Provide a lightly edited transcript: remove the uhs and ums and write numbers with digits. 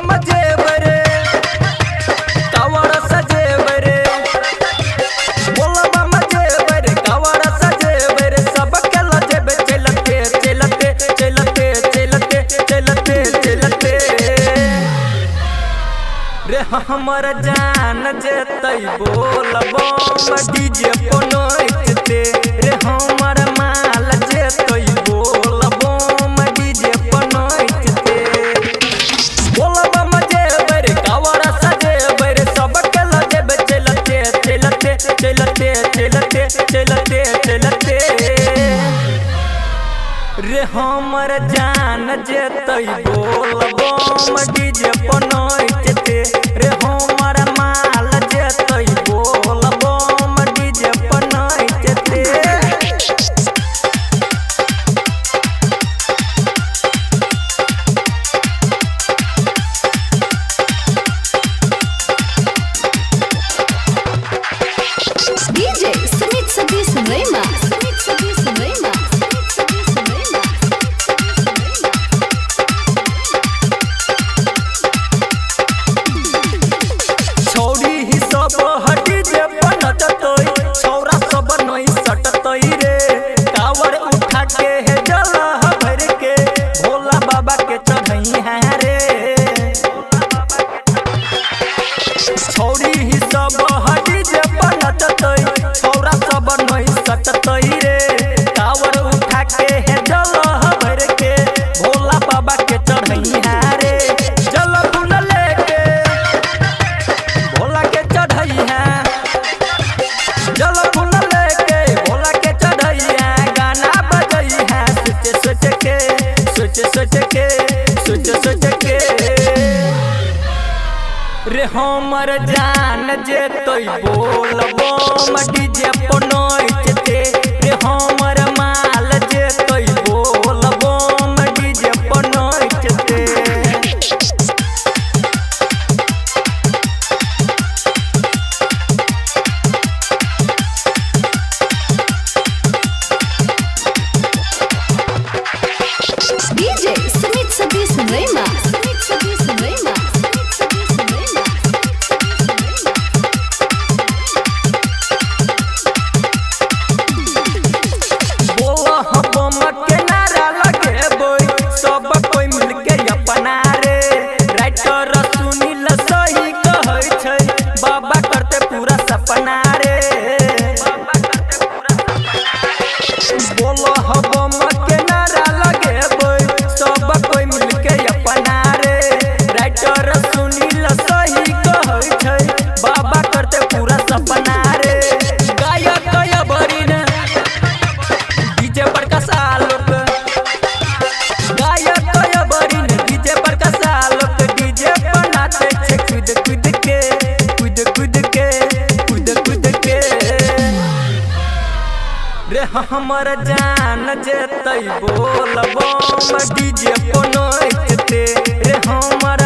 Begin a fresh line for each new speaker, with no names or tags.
मजेबरे कावड़ सजेबरे बोलबा मजेबरे कावड़ सजेबरे सब के लजेबे चलते चलते चलते चलते चलते चलते रे हमर जान जेतै बोलबो डीजे पनोइते रे हमर माल जेतै बोलबो डीजे पनोइते बोलबा मजेबरे कावड़ सजेबरे सब के लजेबे चलते चलते चलते चलते चलते चलते रे हमर जान जेतै बोलबो डीजे पनोइते रे हमर माल जेतै बोलबो DJ पनोइते
DJ Sumit Sadish Rema. Sumit Sadish Rema.
छौरी ही सब हटी जे बनतै छौरा सब नई सटतै रे कावड़ उठा के हे जला भर के भोला बाबा के चढ़ई है रे छौरी ही सब हटी जे बनतै छौरा सब नई सटतै रे कावड़ उठा के हे जला भर के भोला बाबा के चढ़ई है रे जल फूल लेके भोला के चढ़ई है जल फूल लेके भोला के चढ़ई है गाना बजई है सोच सोच के सोच सोच के सोच सोच के रे हमर जान जेतै बोलबो डीजे पनोइते रे हमर माल जेतै बोलबो DJ पनोइते
DJ Sumit Sadish Rema. Sumit Sadish Rema. Sumit Sadish Rema.
बोला हम के नारा लगेबै सब कोई मिलके अपना रे राइटर सुनील सही कहै छै बाबा करते पूरा सपना रे बोला हम के नारा लगेबै सब कोई मिलके अपना रे राइटर सुनील सही कहै छै बाबा करते पूरा सपना रे गायक बरिन डीजे पर का सालोक गायक बरिन डीजे पर का सालोक डीजे बनाते छे कूद कूद के कूद कूद के कूद कूद के रे हमर जान जेतै बोलबो डीजे पनोइते रे हमर